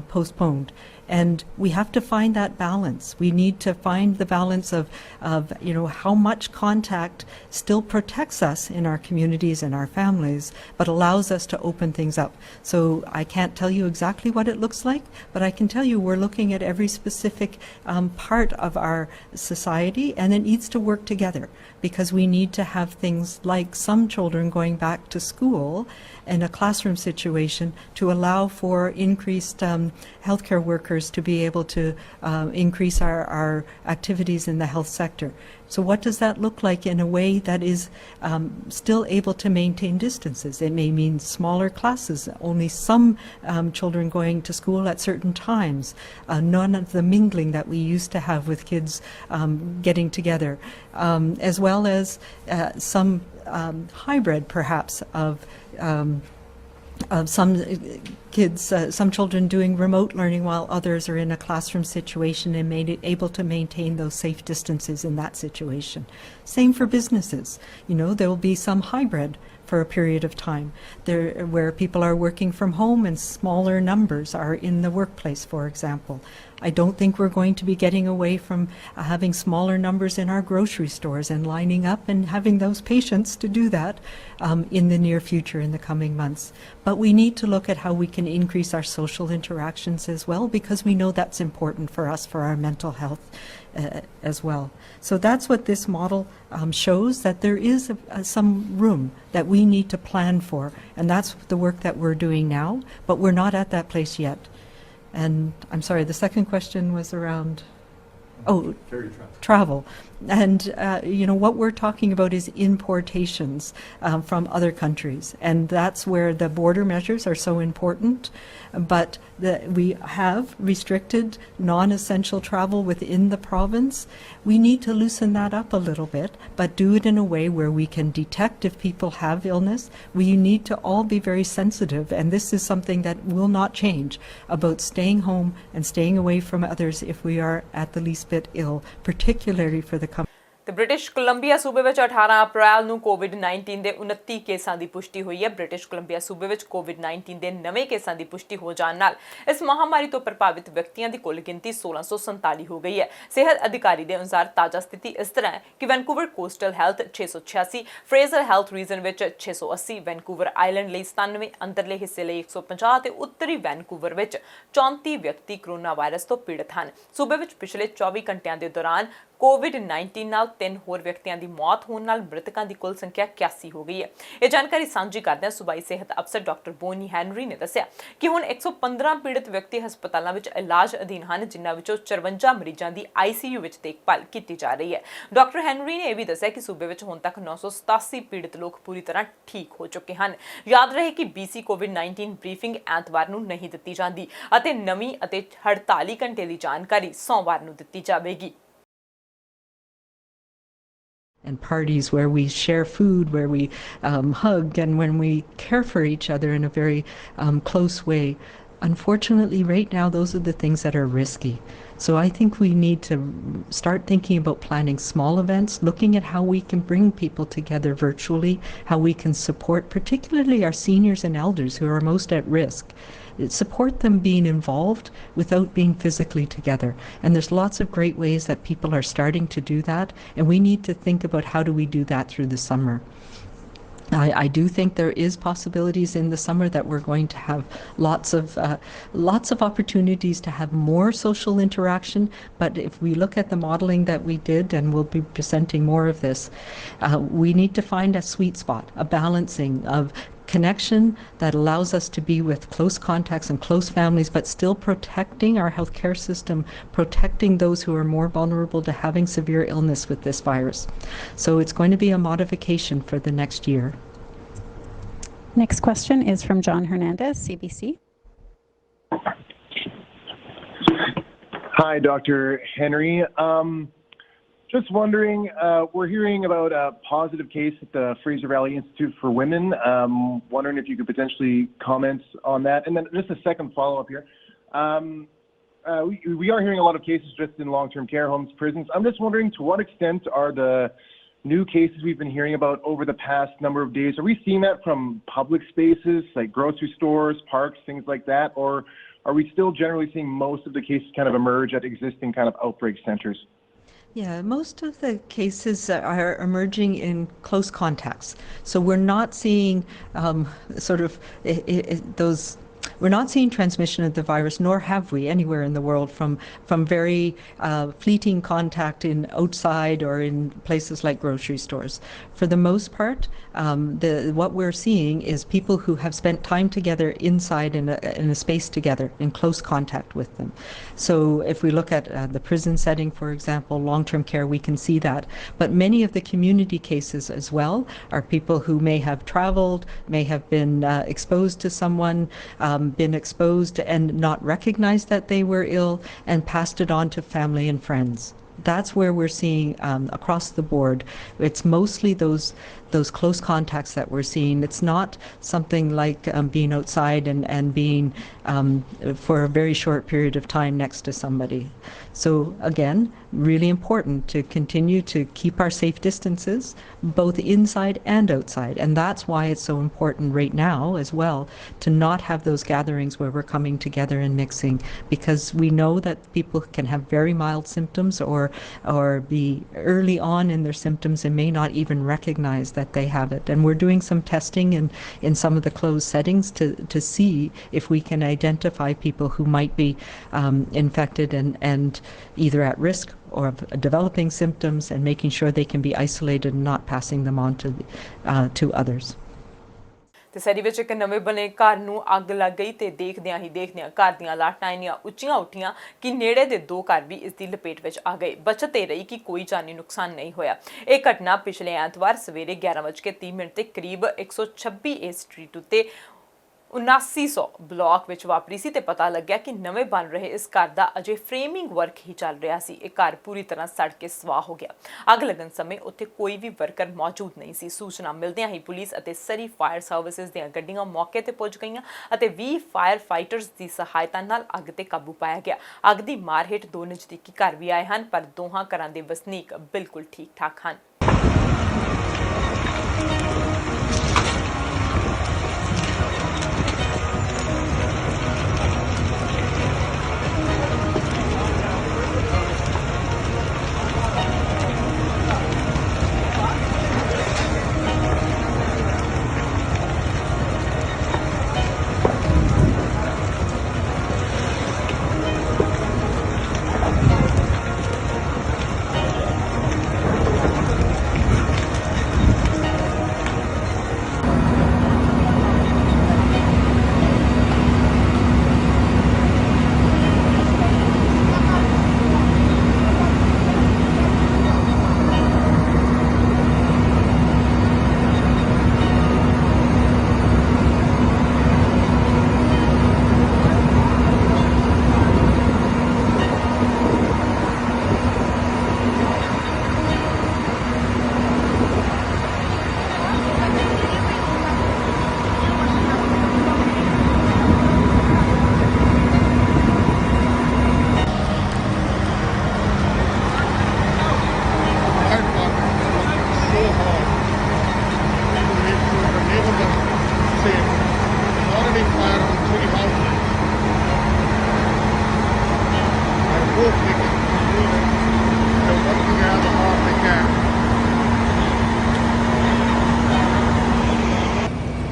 postponed. And we have to find that balance. We need to find the balance of how much contact still protects us in our communities and our families, but allows us to open things up. So I can't tell you exactly what it looks like, but I can tell you we're looking at every specific part of our society, and it needs to work together, because we need to have things like some children going back to school in a classroom situation to allow for increased healthcare workers to be able to increase our activities in the health sector. So what does that look like in a way that is still able to maintain distances? It may mean smaller classes, only some children going to school at certain times, none of the mingling that we used to have with kids getting together, as well as some hybrid perhaps of some kids, some children doing remote learning while others are in a classroom situation and able to maintain those safe distances in that situation. Same for businesses. There will be some hybrid for a period of time where people are working from home and smaller numbers are in the workplace, for example. I don't think we're going to be getting away from having smaller numbers in our grocery stores and lining up and having those patients to do that in the near future, in the coming months. But we need to look at how we can increase our social interactions as well, because we know that's important for us, for our mental health as well. So that's what this model shows, that there is some room that we need to plan for, and that's the work that we're doing now, but we're not at that place yet. And I'm sorry, the second question was around travel. And what we're talking about is importations from other countries, and that's where the border measures are so important. But we have restricted non-essential travel within the province. We need to loosen that up a little bit, but do it in a way where we can detect if people have illness. We need to all be very sensitive, and this is something that will not change, about staying home and staying away from others if we are at the least bit ill, particularly for the ਤੇ British Columbia ਸੂਬੇ ਵਿੱਚ 18 ਅਪ੍ਰੈਲ ਨੂੰ COVID-19 ਦੇ 29 ਕੇਸਾਂ ਦੀ ਪੁਸ਼ਟੀ ਹੋਈ ਹੈ। British Columbia ਸੂਬੇ ਵਿੱਚ COVID-19 ਦੇ ਨਵੇਂ ਕੇਸਾਂ ਦੀ ਪੁਸ਼ਟੀ ਹੋ ਜਾਣ ਨਾਲ ਇਸ ਮਹਾਮਾਰੀ ਤੋਂ ਪ੍ਰਭਾਵਿਤ ਵਿਅਕਤੀਆਂ ਦੀ ਕੁੱਲ ਗਿਣਤੀ 1647 ਹੋ ਗਈ ਹੈ। ਸਿਹਤ ਅਧਿਕਾਰੀ ਦੇ ਅਨੁਸਾਰ ਤਾਜ਼ਾ ਸਥਿਤੀ ਇਸ ਤਰ੍ਹਾਂ ਹੈ ਕਿ Vancouver coastal health 686, Fraser health region ਵਿੱਚ 680, ਵੈਨਕੂਵਰ ਆਈਲੈਂਡ ਲਈ 97, ਅੰਦਰਲੇ ਹਿੱਸੇ ਲਈ 150 ਤੇ ਉੱਤਰੀ ਵੈਨਕੂਵਰ ਵਿੱਚ 34 ਵਿਅਕਤੀ ਕੋਰੋਨਾ ਵਾਇਰਸ ਤੋਂ ਪੀੜਤ ਹਨ। ਸੂਬੇ ਵਿੱਚ ਪਿਛਲੇ 24 ਘੰਟਿਆਂ ਦੇ ਦੌਰਾਨ COVID-19 ਨਾਲ 3 ਹੋਰ ਵਿਅਕਤੀਆਂ ਦੀ ਮੌਤ ਹੋਣ ਨਾਲ ਮ੍ਰਿਤਕਾਂ ਦੀ ਕੁੱਲ ਸੰਖਿਆ 81 ਹੋ ਗਈ ਹੈ। ਇਹ ਜਾਣਕਾਰੀ ਸਾਂਝੀ ਕਰਦਿਆਂ ਸੂਬਾਈ ਸਿਹਤ ਅਫਸਰ ਡਾਕਟਰ ਬੋਨੀ ਹੈਨਰੀ ਨੇ ਦੱਸਿਆ ਕਿ ਹੁਣ 115 ਪੀੜਤ ਵਿਅਕਤੀ ਹਸਪਤਾਲਾਂ ਵਿੱਚ ਇਲਾਜ ਅਧੀਨ ਹਨ, ਜਿਨ੍ਹਾਂ ਵਿੱਚੋਂ 54 ਮਰੀਜ਼ਾਂ ਦੀ ICU ਵਿੱਚ ਦੇਖਭਾਲ ਕੀਤੀ ਜਾ ਰਹੀ ਹੈ। ਡਾਕਟਰ ਹੈਨਰੀ ਨੇ ਇਹ ਵੀ ਦੱਸਿਆ ਕਿ ਸੂਬੇ ਵਿੱਚ ਹੁਣ ਤੱਕ 987 ਪੀੜਤ ਲੋਕ ਪੂਰੀ ਤਰ੍ਹਾਂ ਠੀਕ ਹੋ ਚੁੱਕੇ ਹਨ। ਯਾਦ ਰਹੇ ਕਿ BC COVID-19 ਬਰੀਫਿੰਗ ਐਤਵਾਰ ਨੂੰ ਨਹੀਂ ਦਿੱਤੀ ਜਾਂਦੀ ਅਤੇ ਨਵੀਂ ਅਤੇ 48 ਘੰਟੇ ਦੀ ਜਾਣਕਾਰੀ ਸੋਮਵਾਰ ਨੂੰ ਦਿੱਤੀ ਜਾਵੇਗੀ। And parties where we share food, where we hug, and when we care for each other in a very close way. Unfortunately, right now, those are the things that are risky. So I think we need to start thinking about planning small events, looking at how we can bring people together virtually, how we can support particularly our seniors and elders who are most at risk. Support them being involved without being physically together. And there's lots of great ways that people are starting to do that, and we need to think about how do we do that through the summer. I do think there is possibilities in the summer that we're going to have lots of opportunities to have more social interaction. But if we look at the modelling that we did, and we'll be presenting more of this, we need to find a sweet spot, a balancing of connection that allows us to be with close contacts and close families, but still protecting our healthcare system, protecting those who are more vulnerable to having severe illness with this virus. So it's going to be a modification for the next year. Next question is from John Hernandez, CBC. Hi, Dr. Henry. Just wondering, we're hearing about a positive case at the Fraser Valley Institute for Women. Wondering if you could potentially comment on that. And then just a second follow-up here. We are hearing a lot of cases just in long-term care homes, prisons. I'm just wondering, to what extent are the new cases we've been hearing about over the past number of days, are we seeing that from public spaces like grocery stores, parks, things like that? Or are we still generally seeing most of the cases kind of emerge at existing kind of outbreak centers? Yeah, most of the cases are emerging in close contacts. So we're not seeing we're not seeing transmission of the virus, nor have we anywhere in the world from very fleeting contact in outside or in places like grocery stores. For the most part, what we're seeing is people who have spent time together inside in a space together, in close contact with them. So if we look at the prison setting, for example, long-term care, we can see that. But many of the community cases as well are people who may have traveled, may have been exposed to someone, been exposed and not recognized that they were ill, and passed it on to family and friends. That's where we're seeing across the board. It's mostly those close contacts that we're seeing. It's not something like being outside and being for a very short period of time next to somebody. So again, really important to continue to keep our safe distances, both inside and outside. And that's why it's so important right now as well to not have those gatherings where we're coming together and mixing, because we know that people can have very mild symptoms or be early on in their symptoms and may not even recognize that they have it. And we're doing some testing in some of the closed settings to see if we can identify people who might be infected and either at risk or of developing symptoms, and making sure they can be isolated and not passing them on to others. ਤੇ ਸਰੀ ਵਿੱਚ ਇੱਕ ਨਵੇਂ ਬਣੇ ਘਰ ਨੂੰ ਅੱਗ ਲੱਗ ਗਈ ਤੇ ਦੇਖਦਿਆਂ ਘਰ ਦੀਆਂ ਲਾਟਾਂ ਇੰਨੀਆਂ ਉੱਚੀਆਂ ਉੱਠੀਆਂ ਕਿ ਨੇੜੇ ਦੇ 2 ਘਰ ਵੀ ਇਸ ਦੀ ਲਪੇਟ ਵਿੱਚ ਆ ਗਏ। ਬਚਤ ਇਹ ਰਹੀ ਕਿ ਕੋਈ ਜਾਨੀ ਨੁਕਸਾਨ ਨਹੀਂ ਹੋਇਆ। ਇਹ ਘਟਨਾ ਪਿਛਲੇ ਐਤਵਾਰ ਸਵੇਰੇ 11:30 ਤੇ ਕਰੀਬ 126 ਏ ਸਟਰੀਟ ਉੱਤੇ 7900 ਬਲਾਕ ਵਿੱਚ ਵਾਪਰੀ ਸੀ ਤੇ ਪਤਾ ਲੱਗਿਆ ਕਿ ਨਵੇਂ ਬਣ ਰਹੇ ਇਸ ਘਰ ਦਾ ਅਜੇ ਫਰੇਮਿੰਗ ਵਰਕ ਹੀ ਚੱਲ ਰਿਹਾ ਸੀ। ਇਹ ਘਰ ਪੂਰੀ ਤਰ੍ਹਾਂ ਸੜ ਕੇ ਸਵਾਹ ਹੋ ਗਿਆ। ਅੱਗ ਲੱਗਣ ਸਮੇਂ ਉੱਥੇ ਕੋਈ ਵੀ ਵਰਕਰ ਮੌਜੂਦ ਨਹੀਂ ਸੀ। ਸੂਚਨਾ ਮਿਲਦਿਆਂ ਹੀ ਪੁਲਿਸ ਅਤੇ ਸਰੀ ਫਾਇਰ ਸਰਵਿਸਿਜ਼ ਦੀਆਂ ਗੱਡੀਆਂ ਮੌਕੇ ਤੇ ਪਹੁੰਚ ਗਈਆਂ ਅਤੇ 20 ਫਾਇਰ ਫਾਈਟਰਸ ਦੀ ਸਹਾਇਤਾ ਨਾਲ ਅੱਗ ਤੇ ਕਾਬੂ ਪਾਇਆ ਗਿਆ। ਅੱਗ ਦੀ ਮਾਰ ਹੇਠ 2 ਨਜ਼ਦੀਕੀ ਘਰ ਵੀ ਆਏ ਹਨ, ਪਰ ਦੋਹਾਂ ਘਰਾਂ ਦੇ ਵਸਨੀਕ ਬਿਲਕੁਲ ਠੀਕ ਠਾਕ ਹਨ।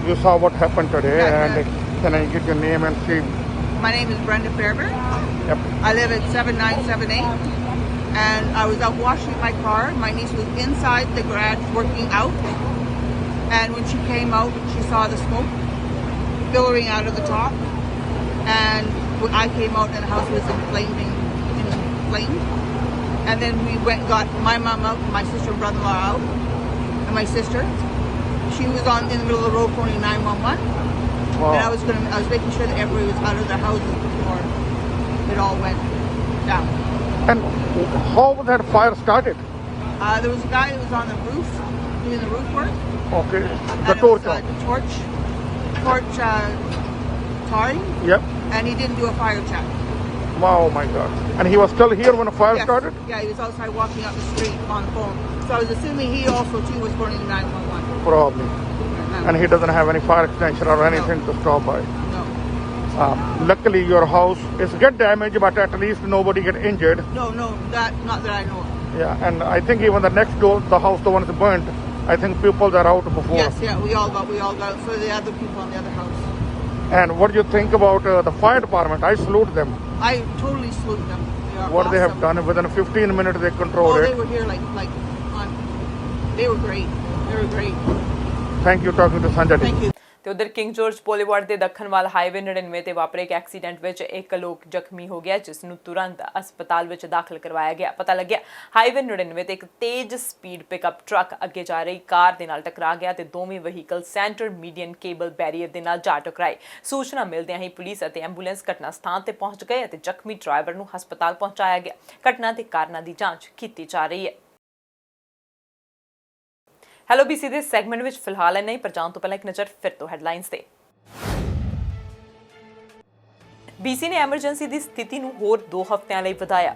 You saw what happened today, and can I get your name and see? My name is Brenda Fairburn. Yep. I live at 7978, and I was out washing my car. My niece was inside the garage working out, and when she came out, she saw the smoke billowing out of the top, and when I came out, and the house was inflamed. And then we went and got my mom out, my sister and brother-in-law out, and my sister. She was in the middle of the road phoning 911. Wow. And I was making sure that everybody was out of their houses before it all went down. And how was that fire started? There was a guy that was on the roof doing the roof work. Okay, And the it was, torch. torch tarring, Yep. and he didn't do a fire check. Wow, my God. And he was still here when the fire Yes. started? Yeah, he was outside walking up the street on the phone. So I was assuming he also too was phoning 911. Probably. And he doesn't have any fire extinguisher or anything to stop by. No. Luckily, your house is get damaged, but at least nobody get injured. No, not that I know of. Yeah, and I think even the next door, the house, the one that's burnt, I think people are out before. Yes, yeah, we all got for the other people in the other house. And what do you think about the fire department? I salute them. I totally salute them. They are What they have awesome. done within 15 minutes, they controlled They it. were here they were great. They were great. Thank you, talking to Sanjha TV. Thank you. ਤੇ ਉਧਰ king George ਬੋਲੀਵਾਰਡ ਦੇ ਦੱਖਣ ਵੱਲ highway 99 ਤੇ ਵਾਪਰੇ ਇੱਕ accident ਵਿੱਚ ਇੱਕ ਲੋਕ ਜ਼ਖਮੀ ਹੋ ਗਿਆ, ਜਿਸ ਨੂੰ ਤੁਰੰਤ ਹਸਪਤਾਲ ਵਿੱਚ ਦਾਖਲ ਕਰਵਾਇਆ ਗਿਆ। ਪਤਾ ਲੱਗਿਆ ਹਾਈਵੇ 99 ਤੇ ਇੱਕ ਤੇਜ਼ ਸਪੀਡ ਪਿਕਅਪ ਟਰੱਕ ਅੱਗੇ ਜਾ ਰਹੀ ਕਾਰ ਦੇ ਨਾਲ ਟਕਰਾ ਗਿਆ ਤੇ ਦੋਵੇਂ vehicle centre median cable barrier ਦੇ ਨਾਲ ਜਾ ਟਕਰਾਏ। ਸੂਚਨਾ ਮਿਲਦਿਆਂ ਹੀ ਪੁਲਿਸ ਅਤੇ ਐਂਬੂਲੈਂਸ ਘਟਨਾ ਸਥਾਨ ਤੇ ਪਹੁੰਚ ਗਏ ਅਤੇ ਜ਼ਖਮੀ ਡਰਾਈਵਰ ਨੂੰ ਹਸਪਤਾਲ ਪਹੁੰਚਾਇਆ ਗਿਆ। ਘਟਨਾ ਦੇ ਕਾਰਨਾਂ ਦੀ ਜਾਂਚ ਕੀਤੀ ਜਾ ਰਹੀ ਹੈ। ਹੈਲੋ BC ਦੇ ਸੈਗਮੈਂਟ ਵਿੱਚ ਫਿਲਹਾਲ ਇੰਨਾ ਹੀ, ਪਰ ਜਾਣ ਤੋਂ ਪਹਿਲਾਂ ਇੱਕ ਨਜ਼ਰ ਫਿਰ ਤੋਂ ਹੈਡਲਾਈਨਸ ਤੇ। BC ਨੇ ਐਮਰਜੈਂਸੀ ਦੀ ਸਥਿਤੀ ਨੂੰ ਹੋਰ 2 ਹਫ਼ਤਿਆਂ ਲਈ ਵਧਾਇਆ।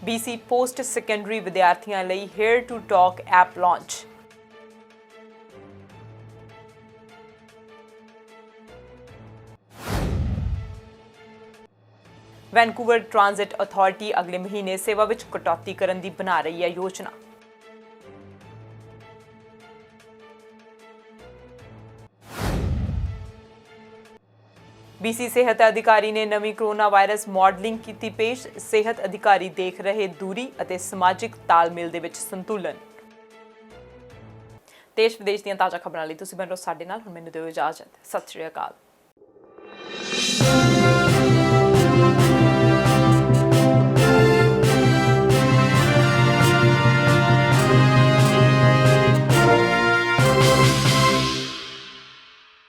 BC ਪੋਸਟ ਸੈਕੰਡਰੀ ਵਿਦਿਆਰਥੀਆਂ ਲਈ here to talk app launch. Vancouver transit authority ਅਗਲੇ ਮਹੀਨੇ ਸੇਵਾ ਵਿੱਚ ਕਟੌਤੀ ਕਰਨ ਦੀ ਬਣਾ ਰਹੀ ਹੈ ਯੋਜਨਾ। BC ਸਿਹਤ ਅਧਿਕਾਰੀ ਨੇ ਨਵੀਂ ਕੋਰੋਨਾ ਵਾਇਰਸ ਮਾਡਲਿੰਗ ਕੀਤੀ ਪੇਸ਼। ਸਿਹਤ ਅਧਿਕਾਰੀ ਦੇਖ ਰਹੇ ਦੂਰੀ ਅਤੇ ਸਮਾਜਿਕ ਤਾਲਮੇਲ ਦੇ ਵਿੱਚ ਸੰਤੁਲਨ। ਦੇਸ਼ ਵਿਦੇਸ਼ ਦੀਆਂ ਤਾਜ਼ਾ ਖਬਰਾਂ ਲਈ ਤੁਸੀਂ ਬਣੇ ਰਹੋ ਸਾਡੇ ਨਾਲ। ਹੁਣ ਮੈਨੂੰ ਦਿਓ ਇਜਾਜ਼ਤ। ਸਤਿ ਸ਼੍ਰੀ ਅਕਾਲ।